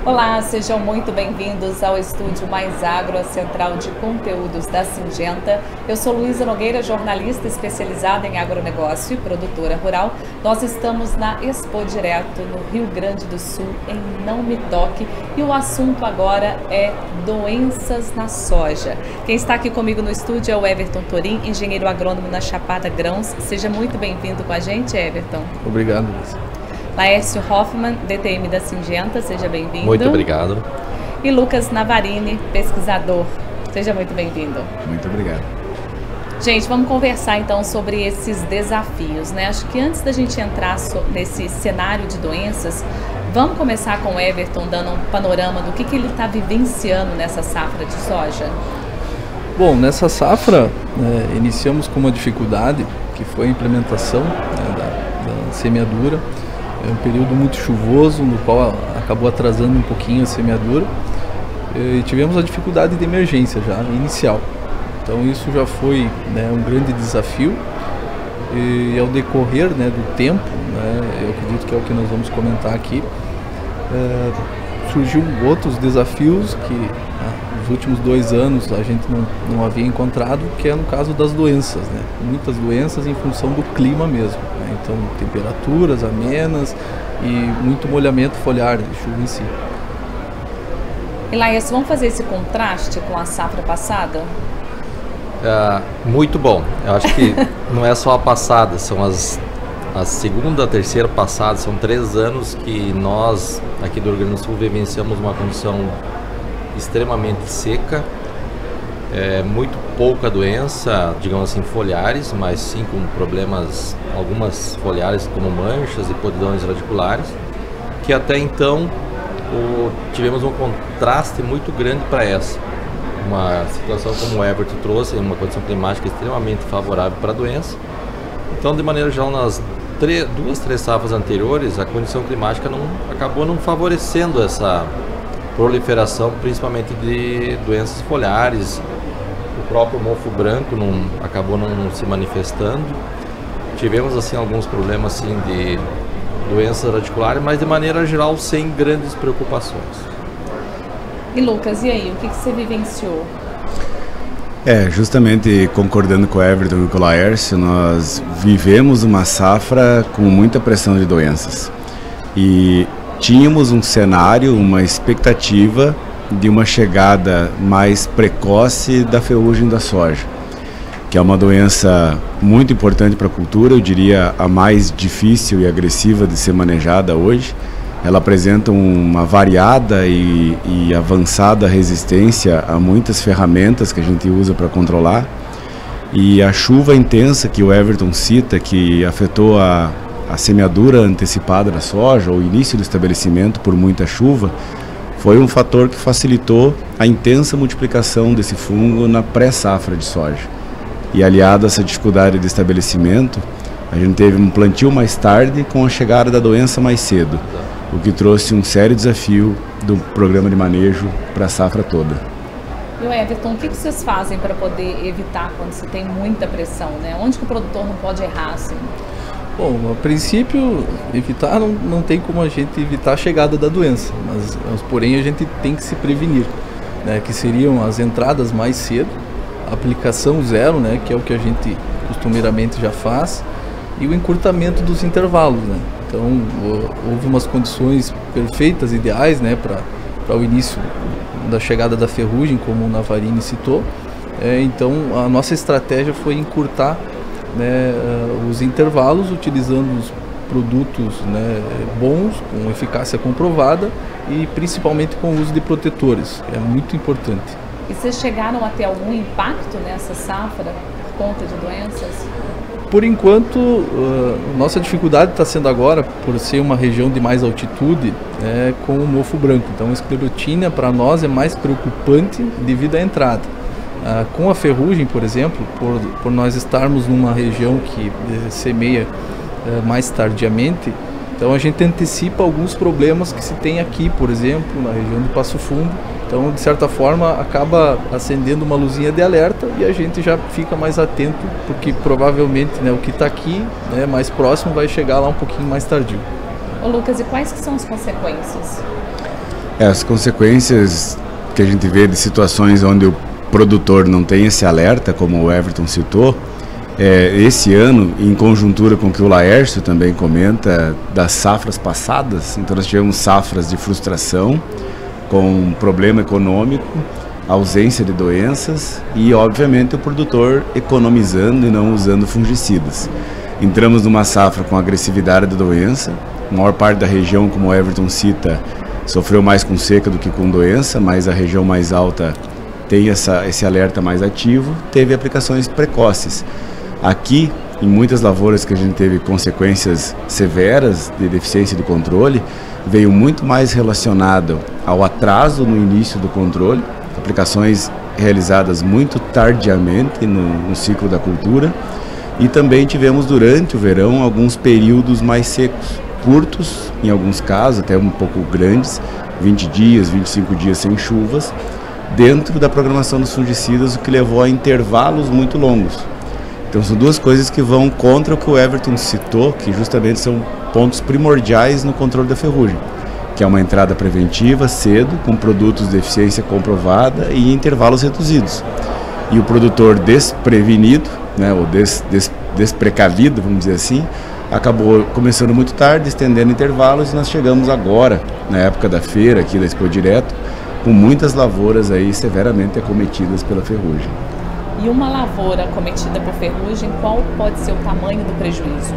Olá, sejam muito bem-vindos ao estúdio Mais Agro, a central de conteúdos da Syngenta. Eu sou Luísa Nogueira, jornalista especializada em agronegócio e produtora rural. Nós estamos na Expo Direto, no Rio Grande do Sul, em Não Me Toque. E o assunto agora é doenças na soja. Quem está aqui comigo no estúdio é o Everton Torim, engenheiro agrônomo na Chapada Grãos. Seja muito bem-vindo com a gente, Everton. Obrigado, Luísa. Laércio Hoffmann, DTM da Syngenta, seja bem-vindo. Muito obrigado. E Lucas Navarini, pesquisador. Seja muito bem-vindo. Muito obrigado. Gente, vamos conversar então sobre esses desafios, né? Acho que antes da gente entrar nesse cenário de doenças, vamos começar com o Everton dando um panorama do que ele está vivenciando nessa safra de soja. Bom, nessa safra, iniciamos com uma dificuldade, que foi a implementação da semeadura. É um período muito chuvoso, no qual acabou atrasando um pouquinho a semeadura. E tivemos a dificuldade de emergência já, inicial. Então isso já foi um grande desafio. E ao decorrer do tempo, eu acredito que é o que nós vamos comentar aqui, surgiu outros desafios que nos últimos 2 anos a gente não havia encontrado, que é no caso das doenças, muitas doenças em função do clima mesmo, então temperaturas amenas e muito molhamento foliar de chuva em si. E Laércio, vamos fazer esse contraste com a safra passada? Muito bom. Eu acho que não é só a passada, são a segunda, a terceira passada, são 3 anos que nós aqui do Rio Grande do Sul vivenciamos uma condição extremamente seca, muito pouca doença, digamos assim, foliares, mas sim com problemas, algumas foliares como manchas e podridões radiculares, que até então tivemos um contraste muito grande para essa. Uma situação como o Everton trouxe, uma condição climática extremamente favorável para a doença. Então, de maneira geral, nas 2, 3 safras anteriores, a condição climática acabou não favorecendo essa proliferação, principalmente de doenças foliares. O próprio mofo branco acabou não se manifestando. Tivemos assim alguns problemas assim de doenças radiculares, mas de maneira geral sem grandes preocupações. E Lucas, e aí, o que você vivenciou? Justamente concordando com o Everton e com o Laércio, nós vivemos uma safra com muita pressão de doenças. E tínhamos um cenário, uma expectativa de uma chegada mais precoce da ferrugem da soja, que é uma doença muito importante para a cultura, eu diria a mais difícil e agressiva de ser manejada hoje. Ela apresenta uma variada e avançada resistência a muitas ferramentas que a gente usa para controlar. E a chuva intensa que o Everton cita, que afetou a semeadura antecipada da soja, o início do estabelecimento por muita chuva, foi um fator que facilitou a intensa multiplicação desse fungo na pré-safra de soja. E aliado a essa dificuldade de estabelecimento, a gente teve um plantio mais tarde com a chegada da doença mais cedo, o que trouxe um sério desafio do programa de manejo para a safra toda. E o Everton, o que vocês fazem para poder evitar quando se tem muita pressão, Onde que o produtor não pode errar, assim? Bom, a princípio, evitar não tem como a gente evitar a chegada da doença, mas porém a gente tem que se prevenir, que seriam as entradas mais cedo, a aplicação zero, que é o que a gente costumeiramente já faz, e o encurtamento dos intervalos, Então, houve umas condições perfeitas, ideais, para o início da chegada da ferrugem, como o Navarini citou. Então, a nossa estratégia foi encurtar os intervalos, utilizando os produtos bons, com eficácia comprovada e principalmente com o uso de protetores, que é muito importante. E vocês chegaram a ter algum impacto nessa safra por conta de doenças? Por enquanto, nossa dificuldade está sendo agora, por ser uma região de mais altitude, com o mofo branco. Então, a esclerotínia para nós é mais preocupante devido à entrada. Com a ferrugem, por exemplo, por nós estarmos numa região que semeia mais tardiamente, então a gente antecipa alguns problemas que se tem aqui, por exemplo, na região de Passo Fundo. Então, de certa forma, acaba acendendo uma luzinha de alerta e a gente já fica mais atento, porque provavelmente o que está aqui mais próximo vai chegar lá um pouquinho mais tardio. Ô Lucas, e quais que são as consequências? As consequências que a gente vê de situações onde o produtor não tem esse alerta, como o Everton citou, esse ano, em conjuntura com o que o Laércio também comenta, das safras passadas, então nós tivemos safras de frustração, com problema econômico, ausência de doenças e, obviamente, o produtor economizando e não usando fungicidas. Entramos numa safra com agressividade da doença, a maior parte da região, como o Everton cita, sofreu mais com seca do que com doença, mas a região mais alta tem esse alerta mais ativo, teve aplicações precoces. Aqui, em muitas lavouras que a gente teve consequências severas de deficiência de controle, veio muito mais relacionado ao atraso no início do controle, aplicações realizadas muito tardiamente no ciclo da cultura, e também tivemos durante o verão alguns períodos mais secos, curtos, em alguns casos até um pouco grandes, 20 dias, 25 dias sem chuvas, dentro da programação dos fungicidas, o que levou a intervalos muito longos. Então são duas coisas que vão contra o que o Everton citou, que justamente são pontos primordiais no controle da ferrugem, que é uma entrada preventiva cedo, com produtos de eficiência comprovada e em intervalos reduzidos. E o produtor desprevenido, né, ou desprecavido, vamos dizer assim, acabou começando muito tarde, estendendo intervalos, e nós chegamos agora, na época da feira aqui da Expo Direto, com muitas lavouras aí severamente acometidas pela ferrugem. E uma lavoura acometida por ferrugem, qual pode ser o tamanho do prejuízo?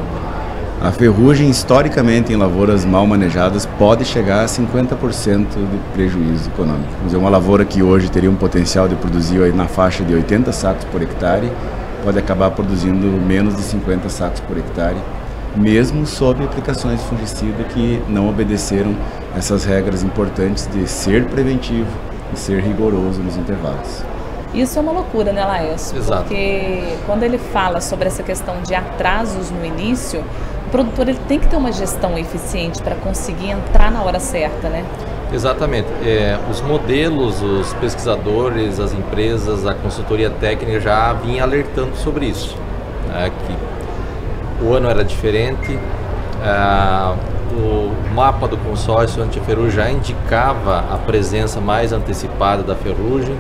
A ferrugem, historicamente, em lavouras mal manejadas, pode chegar a 50% de prejuízo econômico. Quer dizer, uma lavoura que hoje teria um potencial de produzir aí na faixa de 80 sacos por hectare, pode acabar produzindo menos de 50 sacos por hectare, mesmo sob aplicações de fungicida que não obedeceram essas regras importantes de ser preventivo e ser rigoroso nos intervalos. Isso é uma loucura, né, Laércio? Exato. Porque quando ele fala sobre essa questão de atrasos no início, o produtor ele tem que ter uma gestão eficiente para conseguir entrar na hora certa, né? Exatamente. Os modelos, os pesquisadores, as empresas, a consultoria técnica já vinha alertando sobre isso, né, que o ano era diferente, o mapa do consórcio antiferrugem já indicava a presença mais antecipada da ferrugem.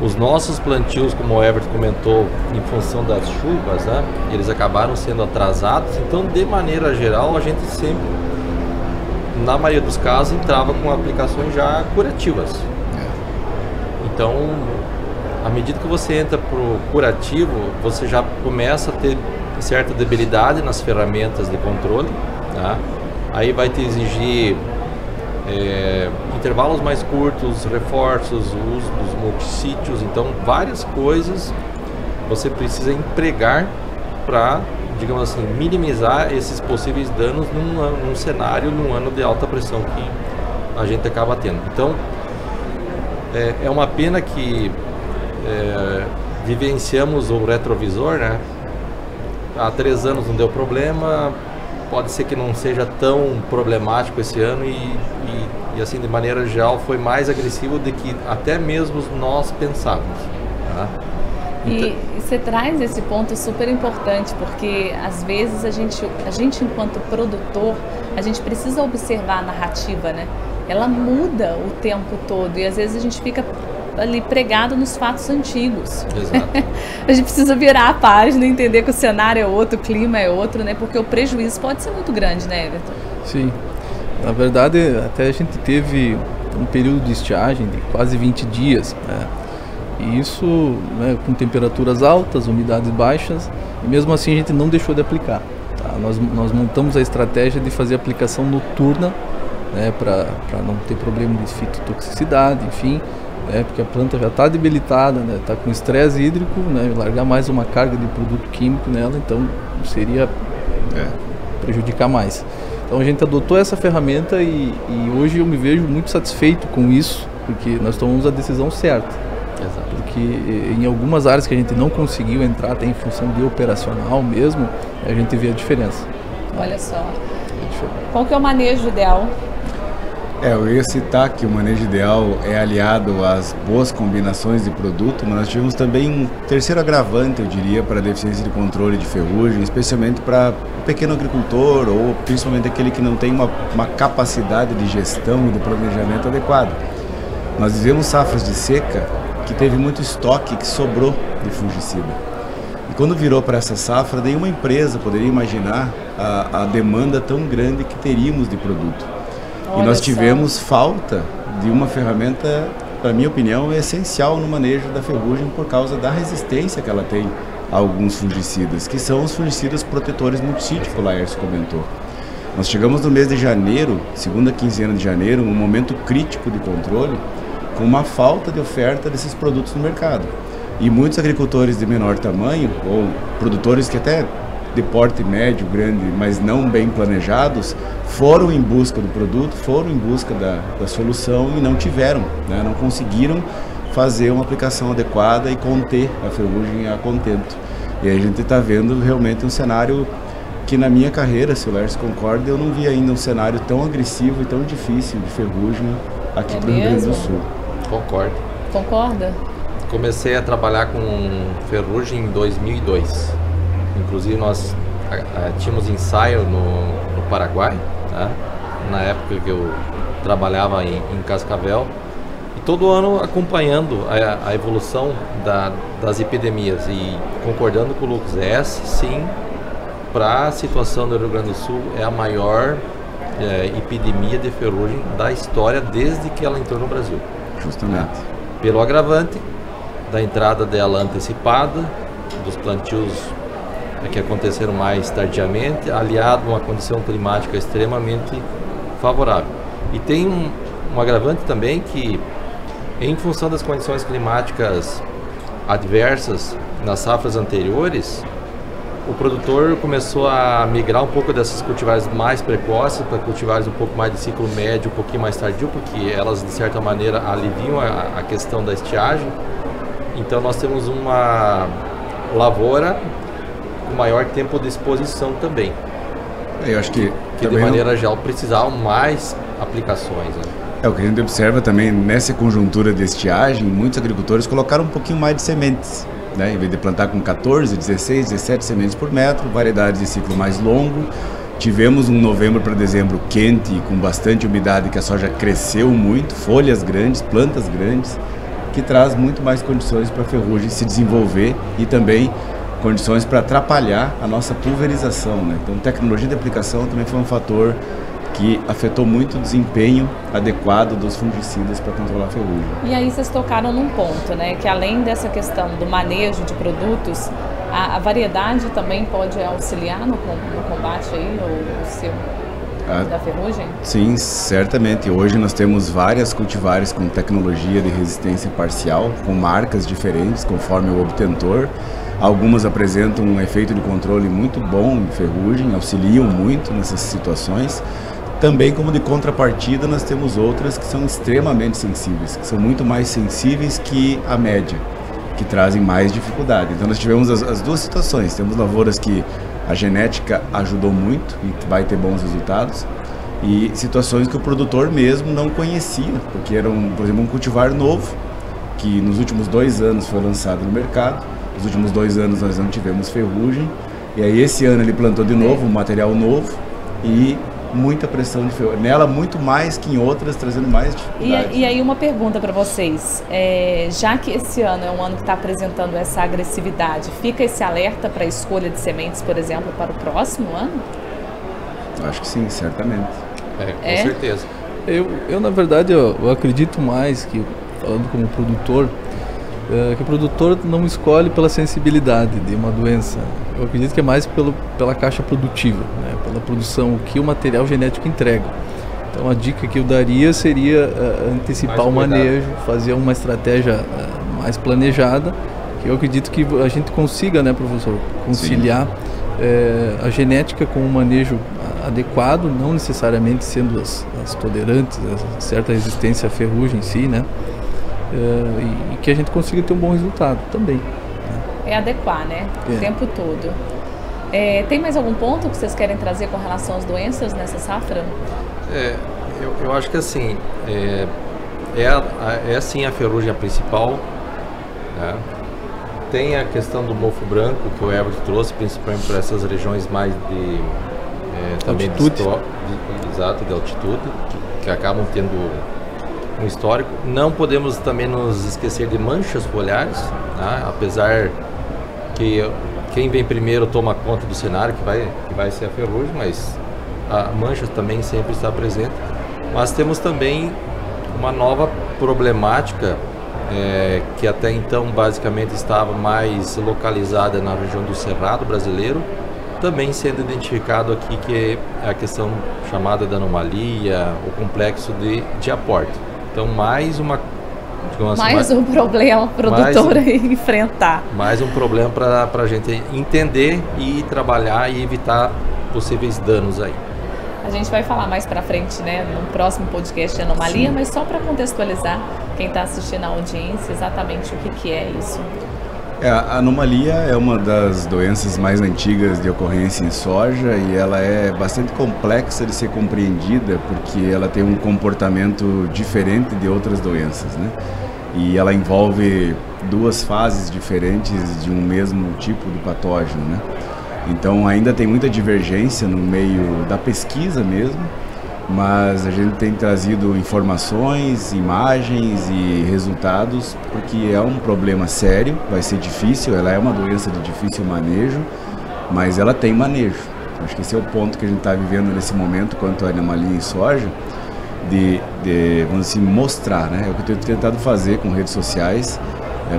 Os nossos plantios, como o Everton comentou, em função das chuvas, né, eles acabaram sendo atrasados. Então, de maneira geral, a gente sempre, na maioria dos casos, entrava com aplicações já curativas. Então, à medida que você entra para o curativo, você já começa a ter certa debilidade nas ferramentas de controle, tá? Aí vai te exigir intervalos mais curtos, reforços, o uso dos multissítios, então várias coisas você precisa empregar para, digamos assim, minimizar esses possíveis danos num cenário, num ano de alta pressão que a gente acaba tendo. Então, é uma pena que vivenciamos o retrovisor, né? Há 3 anos não deu problema, pode ser que não seja tão problemático esse ano e assim, de maneira geral, foi mais agressivo do que até mesmo nós pensávamos. Tá? E você traz esse ponto super importante, porque às vezes a gente enquanto produtor, a gente precisa observar a narrativa, né? Ela muda o tempo todo e às vezes a gente fica ali pregado nos fatos antigos. Exato. A gente precisa virar a página e entender que o cenário é outro, o clima é outro, né? Porque o prejuízo pode ser muito grande, né, Everton? Sim. Na verdade, até a gente teve um período de estiagem de quase 20 dias, né? E isso, né, com temperaturas altas, umidades baixas, e mesmo assim a gente não deixou de aplicar. Tá? Nós montamos a estratégia de fazer aplicação noturna, né, para não ter problema de fitotoxicidade, enfim, né, porque a planta já está debilitada, né, está com estresse hídrico, né, largar mais uma carga de produto químico nela, então seria prejudicar mais. Então a gente adotou essa ferramenta e hoje eu me vejo muito satisfeito com isso, porque nós tomamos a decisão certa. Exato. Porque em algumas áreas que a gente não conseguiu entrar, até em função de operacional mesmo, a gente vê a diferença. Olha só. Qual que é o manejo ideal? Eu ia citar que o manejo ideal é aliado às boas combinações de produto, mas nós tivemos também um terceiro agravante, eu diria, para a deficiência de controle de ferrugem, especialmente para o pequeno agricultor ou principalmente aquele que não tem uma capacidade de gestão e de planejamento adequado. Nós vivemos safras de seca que teve muito estoque que sobrou de fungicida. E quando virou para essa safra, nenhuma empresa poderia imaginar a demanda tão grande que teríamos de produto. E nós tivemos falta de uma ferramenta, na minha opinião, essencial no manejo da ferrugem por causa da resistência que ela tem a alguns fungicidas, que são os fungicidas protetores multissítio, que o Laércio comentou. Nós chegamos no mês de janeiro, segunda quinzena de janeiro, um momento crítico de controle, com uma falta de oferta desses produtos no mercado. E muitos agricultores de menor tamanho, ou produtores que até de porte médio, grande, mas não bem planejados, foram em busca do produto, foram em busca da solução e não tiveram, né? Não conseguiram fazer uma aplicação adequada e conter a ferrugem a contento. E aí a gente está vendo realmente um cenário que na minha carreira, se o Laércio concorda, eu não vi ainda um cenário tão agressivo e tão difícil de ferrugem aqui para o Rio Grande do Sul. Concordo. Concorda? Comecei a trabalhar com ferrugem em 2002. Inclusive nós tínhamos ensaio no Paraguai, tá? Na época que eu trabalhava em Cascavel, e todo ano acompanhando a evolução das epidemias e concordando com o Lucas, essa sim, para a situação do Rio Grande do Sul, é a maior epidemia de ferrugem da história desde que ela entrou no Brasil. Justamente. Pelo agravante da entrada dela antecipada, dos plantios que aconteceram mais tardiamente, aliado a uma condição climática extremamente favorável. E tem um agravante também que, em função das condições climáticas adversas nas safras anteriores, o produtor começou a migrar um pouco dessas cultivares mais precoces para cultivares um pouco mais de ciclo médio, um pouquinho mais tardio, porque elas, de certa maneira, aliviam a questão da estiagem. Então nós temos uma lavoura com maior tempo de exposição também. Eu acho que de maneira geral precisavam mais aplicações, né? O que a gente observa também nessa conjuntura de estiagem, muitos agricultores colocaram um pouquinho mais de sementes, né? Em vez de plantar com 14, 16, 17 sementes por metro, variedades de ciclo mais longo. Tivemos um novembro para dezembro quente, com bastante umidade, que a soja cresceu muito, folhas grandes, plantas grandes, que traz muito mais condições para a ferrugem se desenvolver e também condições para atrapalhar a nossa pulverização, né? Então, tecnologia de aplicação também foi um fator que afetou muito o desempenho adequado dos fungicidas para controlar a ferrugem. E aí vocês tocaram num ponto, né? Que além dessa questão do manejo de produtos, a variedade também pode auxiliar no combate aí, da ferrugem? Sim, certamente. Hoje nós temos várias cultivares com tecnologia de resistência parcial, com marcas diferentes conforme o obtentor. Algumas apresentam um efeito de controle muito bom em ferrugem, auxiliam muito nessas situações. Também, como de contrapartida, nós temos outras que são extremamente sensíveis, que são muito mais sensíveis que a média, que trazem mais dificuldade. Então nós tivemos as duas situações. Temos lavouras que a genética ajudou muito e vai ter bons resultados, e situações que o produtor mesmo não conhecia, porque era, por exemplo, um cultivar novo, que nos últimos 2 anos foi lançado no mercado. Nos últimos 2 anos nós não tivemos ferrugem, e aí esse ano ele plantou de novo um material novo e muita pressão de ferrugem, nela muito mais que em outras, trazendo mais dificuldades. E aí uma pergunta para vocês, já que esse ano é um ano que está apresentando essa agressividade, fica esse alerta para a escolha de sementes, por exemplo, para o próximo ano? Eu acho que sim, certamente. Com certeza. Eu na verdade, eu acredito mais que, falando como produtor, que o produtor não escolhe pela sensibilidade de uma doença. Eu acredito que é mais pela caixa produtiva, né? Pela produção, o que o material genético entrega. Então a dica que eu daria seria antecipar o manejo, fazer uma estratégia mais planejada, que eu acredito que a gente consiga, né, professor, conciliar a genética com o manejo adequado, não necessariamente sendo as tolerantes, certa resistência à ferrugem em si, né? E que a gente consiga ter um bom resultado também. É adequar, né? O tempo todo. Tem mais algum ponto que vocês querem trazer com relação às doenças nessa safra? Eu acho que assim, é sim a ferrugem a principal, né? Tem a questão do mofo branco que o Everton trouxe, principalmente para essas regiões mais de também altitude. Exato, de altitude, que acabam tendo um histórico. Não podemos também nos esquecer de manchas foliares, né? Apesar que quem vem primeiro toma conta do cenário, que vai ser a ferrugem, mas a mancha também sempre está presente. Mas temos também uma nova problemática que até então basicamente estava mais localizada na região do Cerrado brasileiro, também sendo identificado aqui, que é a questão chamada da anomalia, o complexo de aporte. Então mais uma... Mais um problema para o produtor enfrentar. Mais um problema para a gente entender e trabalhar e evitar possíveis danos aí. A gente vai falar mais para frente, né, no próximo podcast de anomalia, sim, mas só para contextualizar quem está assistindo a audiência exatamente o que é isso. A anomalia é uma das doenças mais antigas de ocorrência em soja e ela é bastante complexa de ser compreendida porque ela tem um comportamento diferente de outras doenças, né? E ela envolve duas fases diferentes de um mesmo tipo de patógeno, né? Então ainda tem muita divergência no meio da pesquisa mesmo, mas a gente tem trazido informações, imagens e resultados, porque é um problema sério, vai ser difícil, ela é uma doença de difícil manejo, mas ela tem manejo. Acho que esse é o ponto que a gente está vivendo nesse momento quanto à anomalia em soja, de vamos assim, mostrar, né? É o que eu tenho tentado fazer com redes sociais,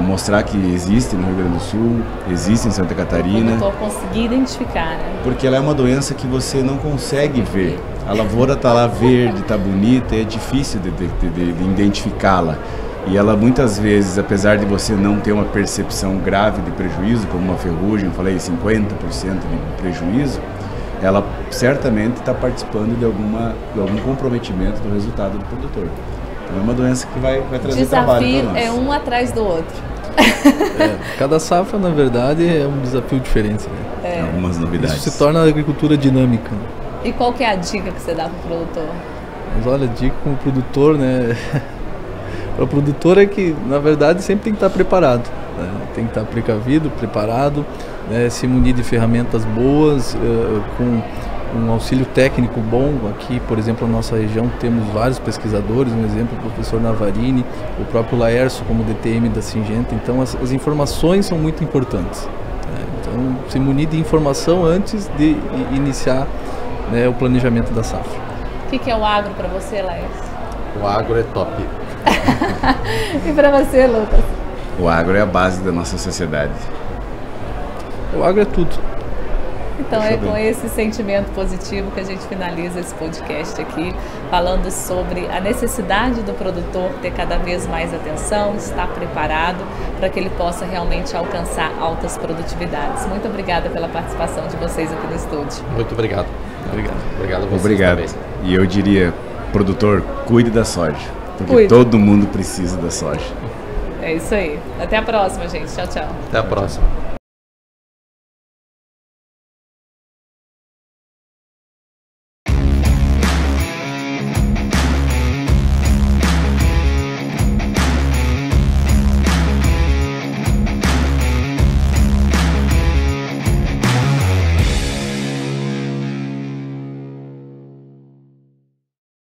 mostrar que existe no Rio Grande do Sul, existe em Santa Catarina. Eu consegui identificar, né? Porque ela é uma doença que você não consegue ver. A lavoura está lá verde, está bonita, é difícil de identificá-la. E ela muitas vezes, apesar de você não ter uma percepção grave de prejuízo, como uma ferrugem, eu falei 50% de prejuízo, ela certamente está participando de algum comprometimento do resultado do produtor. Então é uma doença que vai trazer trabalho para nós. Desafio é um atrás do outro. Cada safra, na verdade, é um desafio diferente, né? Algumas novidades. Isso se torna a agricultura dinâmica. E qual que é a dica que você dá para o produtor? Mas olha, a dica como produtor, né? Para o produtor é que, na verdade, sempre tem que estar preparado, né? Tem que estar precavido, preparado, né? Se munir de ferramentas boas, com um auxílio técnico bom. Aqui, por exemplo, na nossa região temos vários pesquisadores, um exemplo, o professor Navarini, o próprio Laércio como DTM da Syngenta. Então as informações são muito importantes, né? Então se munir de informação antes de iniciar, né, o planejamento da safra. O que é o agro para você, Laércio? O agro é top. E para você, Lucas? O agro é a base da nossa sociedade. O agro é tudo. Então é com esse sentimento positivo que a gente finaliza esse podcast aqui, falando sobre a necessidade do produtor ter cada vez mais atenção, estar preparado para que ele possa realmente alcançar altas produtividades. Muito obrigada pela participação de vocês aqui no estúdio. Muito obrigado. Obrigado a vocês. Obrigado. Também. E eu diria, produtor, cuide da soja, porque Cuide. Todo mundo precisa da soja. É isso aí. Até a próxima, gente. Tchau, tchau. Até a próxima.